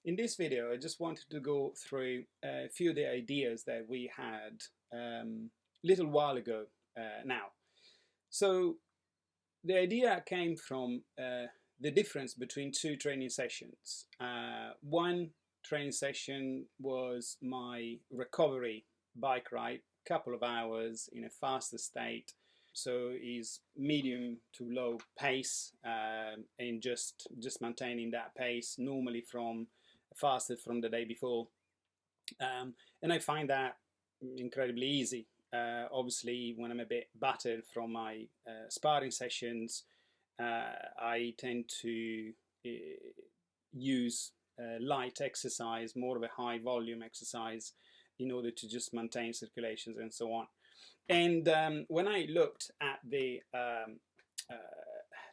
In this video, I just wanted to go through a few of the ideas that we had a little while ago now. So the idea came from the difference between two training sessions. One training session was my recovery bike ride, couple of hours in a faster state. So is medium to low pace and just maintaining that pace normally from fasted from the day before. And I find that incredibly easy. Obviously, when I'm a bit battered from my sparring sessions, I tend to use light exercise, more of a high volume exercise, in order to just maintain circulations and so on. And when I looked at the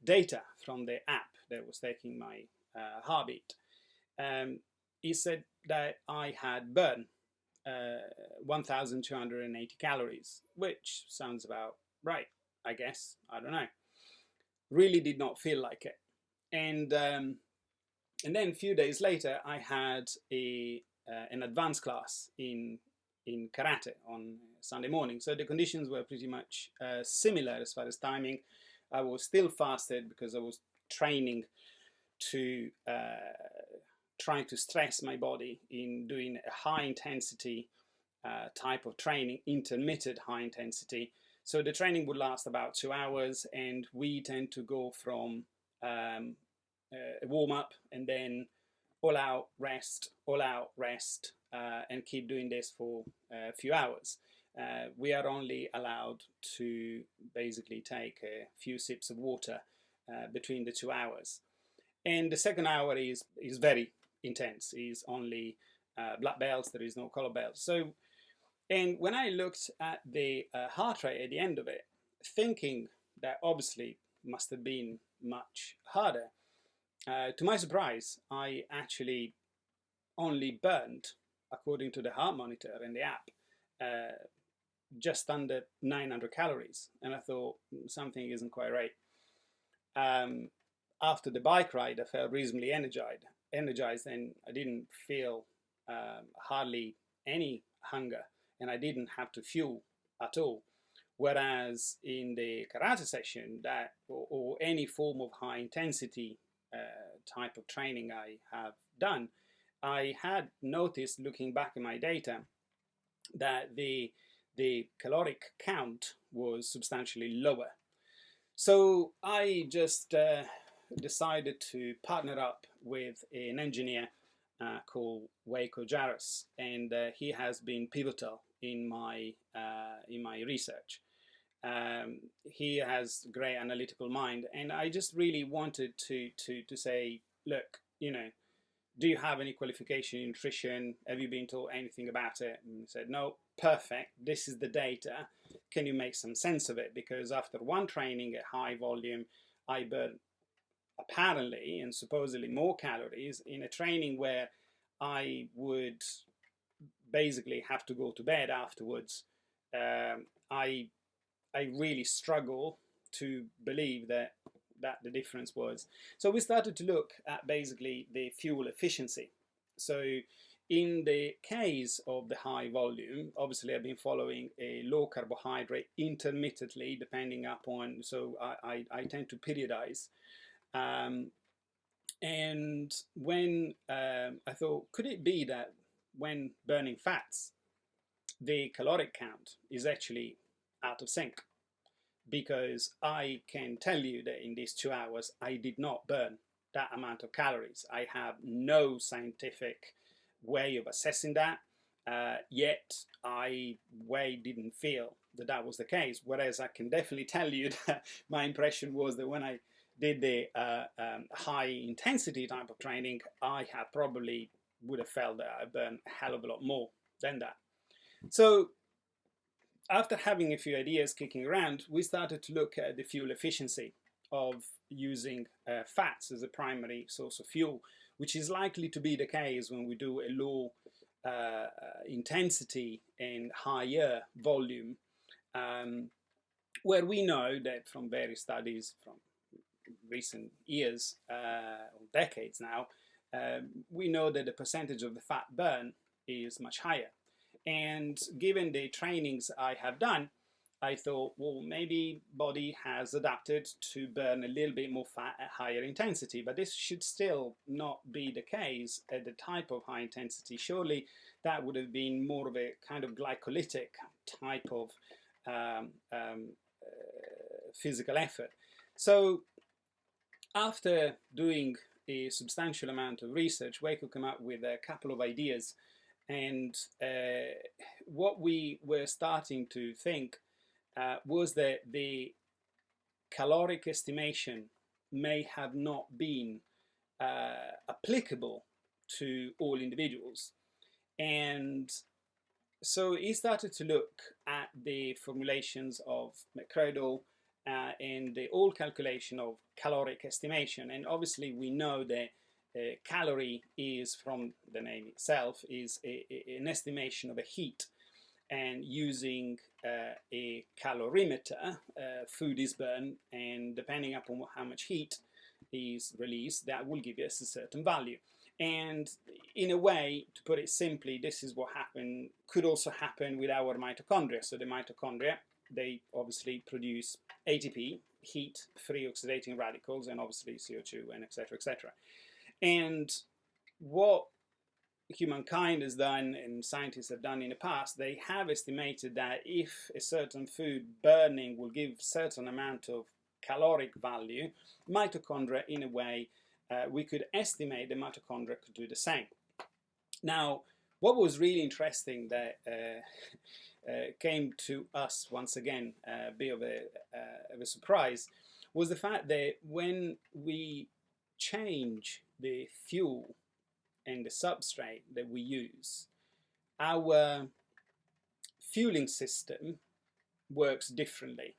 data from the app that was taking my heartbeat, he said that I had burned 1,280 calories, which sounds about right, I guess. I don't know. Really did not feel like it. And then a few days later, I had an advanced class in karate on Sunday morning. So the conditions were pretty much similar as far as timing. I was still fasted because I was training to trying to stress my body in doing a high intensity type of training, intermittent high intensity. So the training would last about 2 hours, and we tend to go from a warm up and then all out rest, and keep doing this for a few hours. We are only allowed to basically take a few sips of water between the 2 hours. And the second hour is very intense. Is only black belts. There is no color belts. So, and when I looked at the heart rate at the end of it, thinking that obviously must have been much harder, to my surprise, I actually only burned, according to the heart monitor and the app, just under 900 calories. And I thought something isn't quite right. After the bike ride, I felt reasonably energized, and I didn't feel hardly any hunger, and I didn't have to fuel at all. Whereas in the karate session, that or any form of high intensity type of training I have done, I had noticed, looking back at my data, that the caloric count was substantially lower. So I just decided to partner up with an engineer called Waco Jarrus, and he has been pivotal in my research. He has great analytical mind, and I just really wanted to say, look, do you have any qualification in nutrition? Have you been taught anything about it? And he said, no. Perfect. This is the data. Can you make some sense of it? Because after one training at high volume, I burned apparently and supposedly more calories in a training where I would basically have to go to bed afterwards. I really struggle to believe that the difference was. So we started to look at basically the fuel efficiency. So in the case of the high volume, obviously I've been following a low carbohydrate intermittently, depending upon, so I tend to periodize. And when I thought, could it be that when burning fats, the caloric count is actually out of sync? Because I can tell you that in these 2 hours, I did not burn that amount of calories. I have no scientific way of assessing that, yet I didn't feel that was the case. Whereas I can definitely tell you that my impression was that when I did the high intensity type of training, I had probably would have felt that I burned a hell of a lot more than that. So after having a few ideas kicking around, we started to look at the fuel efficiency of using fats as a primary source of fuel, which is likely to be the case when we do a low intensity and higher volume, where we know that from various studies from recent years or decades now, we know that the percentage of the fat burn is much higher. And given the trainings I have done, I thought, well, maybe body has adapted to burn a little bit more fat at higher intensity, but this should still not be the case at the type of high intensity. Surely that would have been more of a kind of glycolytic type of physical effort. So after doing a substantial amount of research, Waco came up with a couple of ideas. And what we were starting to think was that the caloric estimation may have not been applicable to all individuals. And so he started to look at the formulations of McCradle and the all calculation of caloric estimation. And obviously we know that calorie is, from the name itself, is an estimation of a heat. And using a calorimeter, food is burned, and depending upon how much heat is released, that will give us a certain value. And in a way, to put it simply, this is what could also happen with our mitochondria. So the mitochondria, they obviously produce ATP, heat, free oxidating radicals, and obviously CO2, and etc., etc. And what humankind has done and scientists have done in the past, they have estimated that if a certain food burning will give certain amount of caloric value, mitochondria, in a way, we could estimate the mitochondria could do the same. Now, what was really interesting that came to us once again, a bit of a surprise, was the fact that when we change the fuel and the substrate that we use, our fueling system works differently,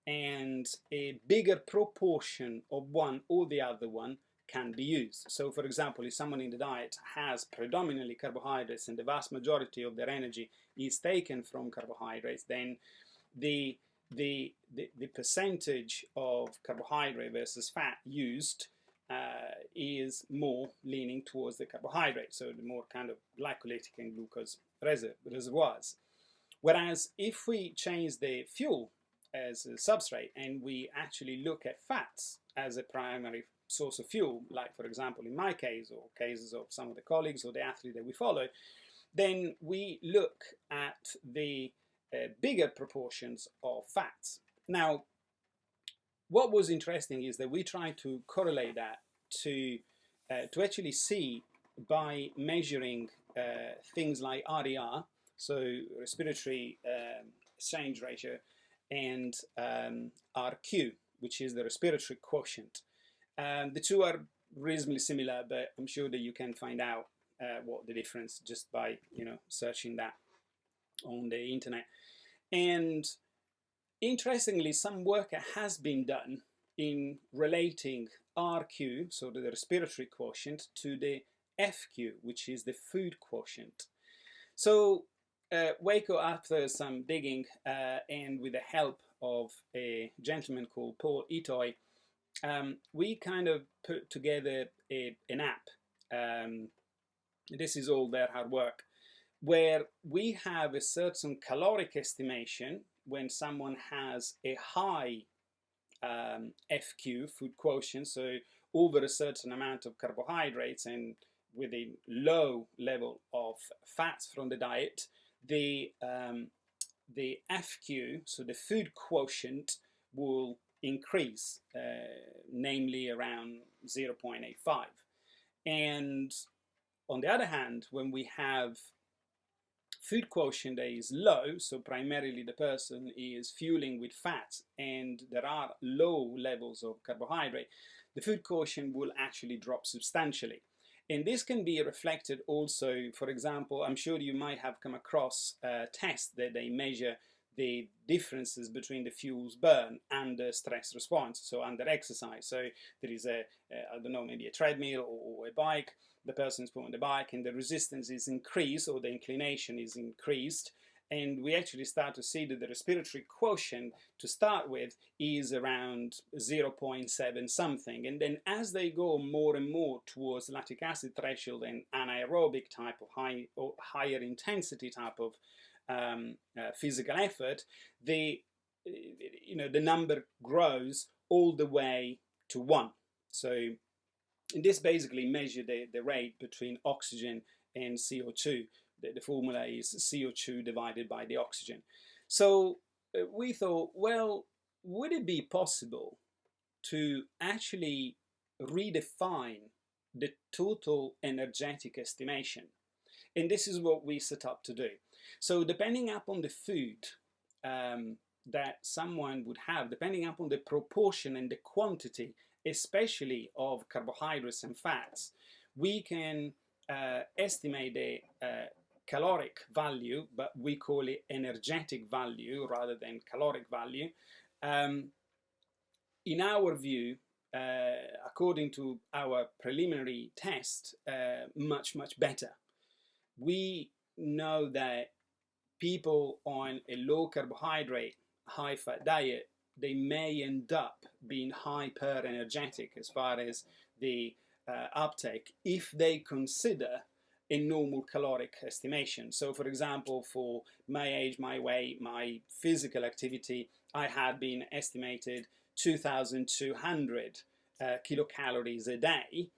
and a bigger proportion of one or the other one can be used. So for example, if someone in the diet has predominantly carbohydrates and the vast majority of their energy is taken from carbohydrates, then the percentage of carbohydrate versus fat used is more leaning towards the carbohydrate, so the more kind of glycolytic and glucose reservoirs. Whereas if we change the fuel as a substrate and we actually look at fats as a primary source of fuel, like for example in my case or cases of some of the colleagues or the athlete that we follow, then we look at the bigger proportions of fats. Now, what was interesting is that we tried to correlate that to actually see by measuring things like RER, so respiratory exchange ratio, and RQ, which is the respiratory quotient. The two are reasonably similar, but I'm sure that you can find out what the difference just by searching that on the internet. And interestingly, some work has been done in relating RQ, so the respiratory quotient, to the FQ, which is the food quotient. So Waco, after some digging and with the help of a gentleman called Paul Itoy, we kind of put together an app. This is all their hard work, where we have a certain caloric estimation when someone has a high FQ, food quotient, so over a certain amount of carbohydrates and with a low level of fats from the diet, the FQ, so the food quotient, will increase, namely around 0.85. And on the other hand, when we have food quotient that is low, so primarily the person is fueling with fat and there are low levels of carbohydrate, the food quotient will actually drop substantially. And this can be reflected also, for example, I'm sure you might have come across tests that they measure the differences between the fuels burn and the stress response, so under exercise. So there is I don't know, maybe a treadmill or a bike, the person is put on the bike and the resistance is increased or the inclination is increased, And we actually start to see that the respiratory quotient to start with is around 0.7 something. And then as they go more and more towards lactic acid threshold and anaerobic type of high or higher intensity type of physical effort, the number grows all the way to 1. So and this basically measures the rate between oxygen and CO2. The formula is CO2 divided by the oxygen. So we thought, well, would it be possible to actually redefine the total energetic estimation? And this is what we set up to do. So depending upon the food that someone would have, depending upon the proportion and the quantity, especially of carbohydrates and fats, we can estimate the caloric value, but we call it energetic value rather than caloric value. In our view, according to our preliminary test, much better. We know that people on a low carbohydrate, high fat diet, they may end up being hyper energetic as far as the uptake if they consider a normal caloric estimation. So for example, for my age, my weight, my physical activity, I had been estimated 2,200 kilocalories a day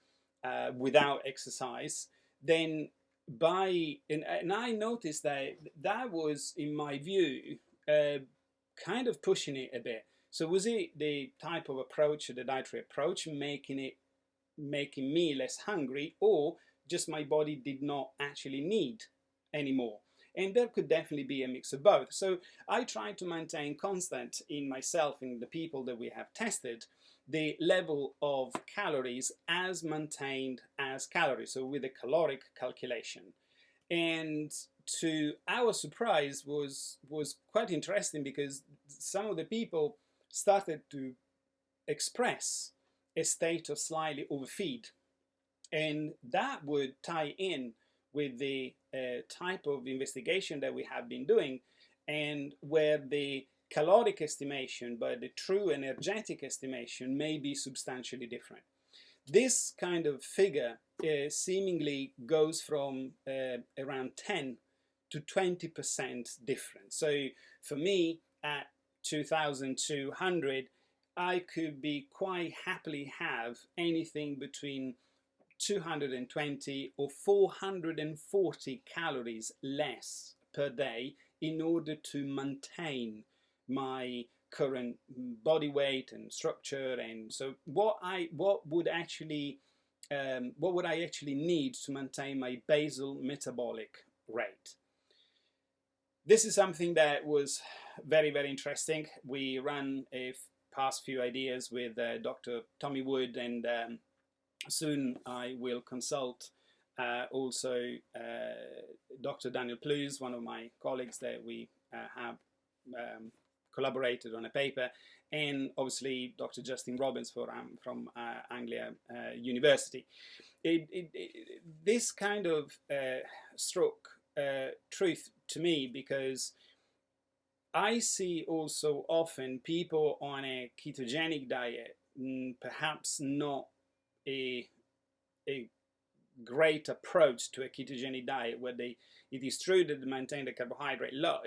without exercise. Then and I noticed that was, in my view, kind of pushing it a bit. So was it the type of approach, the dietary approach, making me less hungry, or just my body did not actually need anymore? And there could definitely be a mix of both. So I try to maintain constant in myself, in the people that we have tested, the level of calories as maintained as calories, so with a caloric calculation. And to our surprise was quite interesting, because some of the people started to express a state of slightly overfeed, and that would tie in with the type of investigation that we have been doing, and where the caloric estimation but the true energetic estimation may be substantially different. This kind of figure seemingly goes from around 10 to 20% difference. So for me, at 2,200, I could be quite happily have anything between 220 or 440 calories less per day in order to maintain my current body weight and structure. And so what would I actually need to maintain my basal metabolic rate? This is something that was very interesting. We ran a past few ideas with Dr. Tommy Wood, and soon I will consult also Dr. Daniel Plews, one of my colleagues that we have collaborated on a paper, and obviously Dr. Justin Robbins from Anglia University. This kind of struck truth to me, because I see also often people on a ketogenic diet, perhaps not a great approach to a ketogenic diet, where it is true that they maintain the carbohydrate low,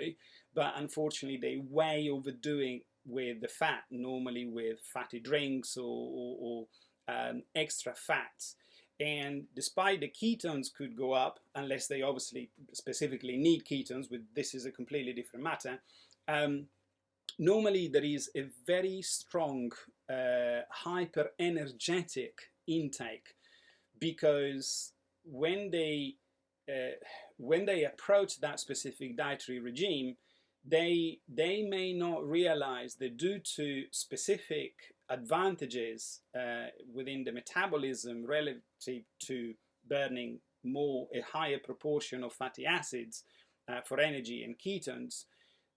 but unfortunately they way overdoing with the fat, normally with fatty drinks or extra fats. And despite the ketones could go up, unless they obviously specifically need ketones, this is a completely different matter. Normally there is a very strong hyper energetic intake, because when they approach that specific dietary regime, they may not realize that due to specific advantages within the metabolism relative to burning a higher proportion of fatty acids for energy and ketones,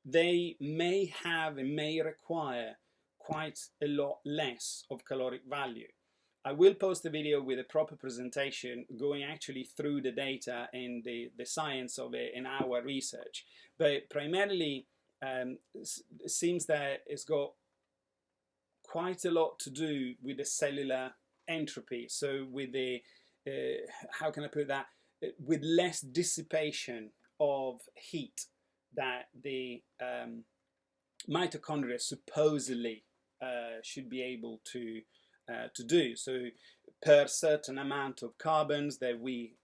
they may have and may require quite a lot less of caloric value. I will post a video with a proper presentation going actually through the data and the science of it in our research. But primarily, it seems that it's got quite a lot to do with the cellular entropy. So with the, how can I put that? With less dissipation of heat that the mitochondria supposedly should be able to do. So per certain amount of carbons that we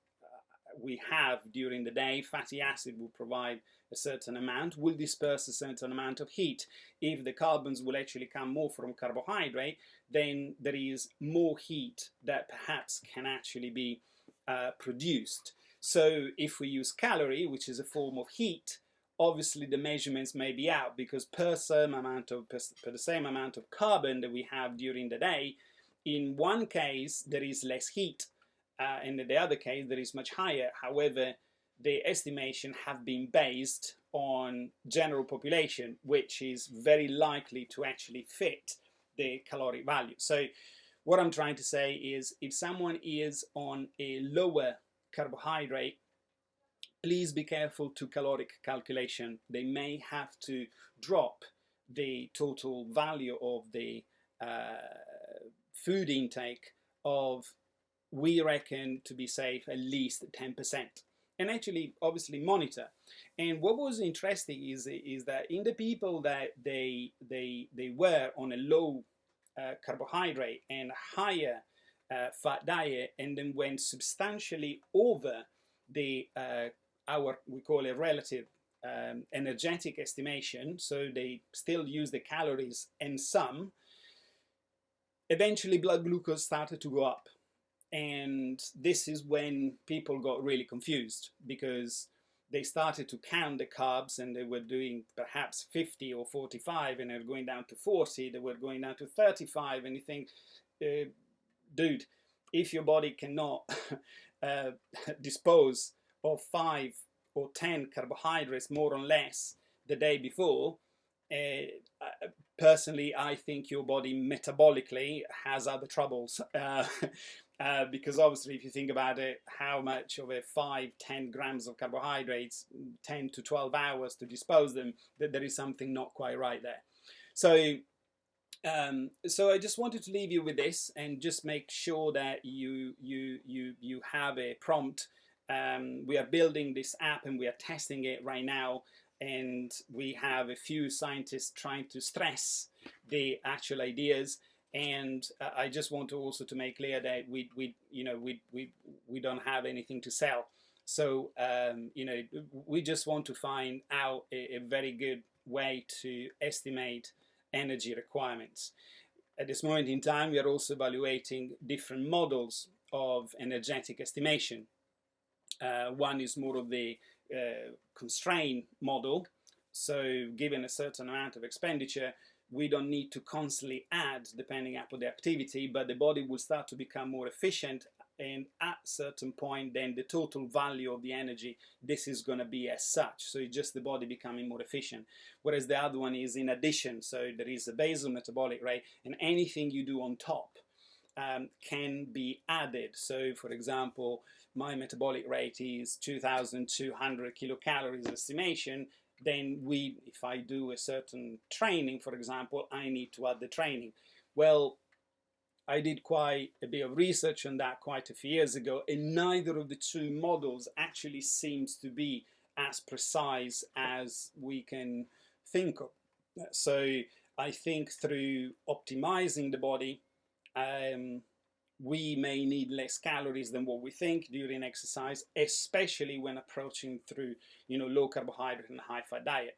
have during the day, fatty acid will provide a certain amount, will disperse a certain amount of heat. If the carbons will actually come more from carbohydrate, then there is more heat that perhaps can actually be produced. So if we use calorie, which is a form of heat, obviously the measurements may be out, because per the same amount of carbon that we have during the day, in one case there is less heat, and in the other case there is much higher. However, the estimation have been based on general population, which is very likely to actually fit the caloric value. So what I'm trying to say is, if someone is on a lower carbohydrate, please be careful to caloric calculation. They may have to drop the total value of the food intake of, we reckon, to be safe, at least 10%. And actually, obviously, monitor. And what was interesting is that in the people that they were on a low carbohydrate and higher fat diet, and then went substantially over the we call it relative energetic estimation, so they still use the calories and some, eventually blood glucose started to go up. And this is when people got really confused, because they started to count the carbs, and they were doing perhaps 50 or 45, and they were going down to 40, they were going down to 35, and you think, dude, if your body cannot dispose of 5 or 10 carbohydrates more or less the day before, personally I think your body metabolically has other troubles. Because obviously, if you think about it, how much of a 5-10 grams of carbohydrates, 10 to 12 hours to dispose them, that there is something not quite right there. So so I just wanted to leave you with this, and just make sure that you have a prompt. We are building this app and we are testing it right now, and we have a few scientists trying to stress the actual ideas. And I just want to also to make clear that we don't have anything to sell. So we just want to find out a very good way to estimate energy requirements. At this moment in time, we are also evaluating different models of energetic estimation. One is more of the constraint model. So given a certain amount of expenditure, we don't need to constantly add depending upon the activity, but the body will start to become more efficient, and at a certain point then the total value of the energy, this is going to be as such. So it's just the body becoming more efficient. Whereas the other one is in addition. So there is a basal metabolic rate, and anything you do on top can be added. So for example, my metabolic rate is 2,200 kilocalories estimation. Then if I do a certain training, for example, I need to add the training. Well, I did quite a bit of research on that quite a few years ago, and neither of the two models actually seems to be as precise as we can think of. So I think through optimizing the body, we may need less calories than what we think during exercise, especially when approaching through low carbohydrate and high fat diet.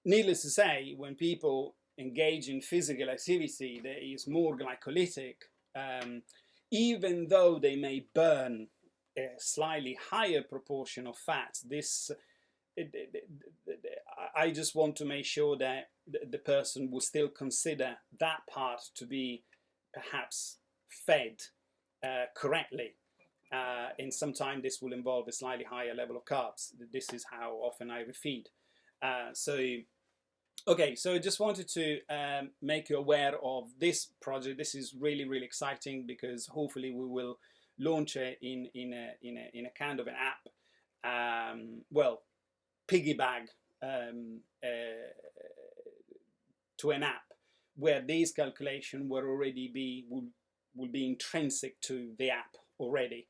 Needless to say, when people engage in physical activity that is more glycolytic, even though they may burn a slightly higher proportion of fats, I just want to make sure that the person will still consider that part to be perhaps fed correctly, and sometimes this will involve a slightly higher level of carbs. This is how often I refeed. So Okay, so I just wanted to make you aware of this project. This is really, really exciting because hopefully we will launch it in a kind of an app. Well, piggyback to an app where these calculations will be intrinsic to the app already.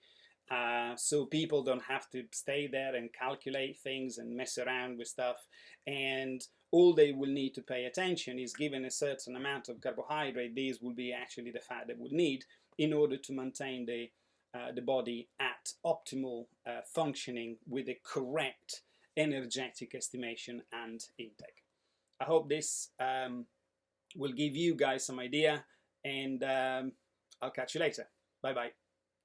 So people don't have to stay there and calculate things and mess around with stuff. And all they will need to pay attention is, given a certain amount of carbohydrate, these will be actually the fat they would need in order to maintain the body at optimal functioning with the correct energetic estimation and intake. I hope this will give you guys some idea, and I'll catch you later. Bye bye.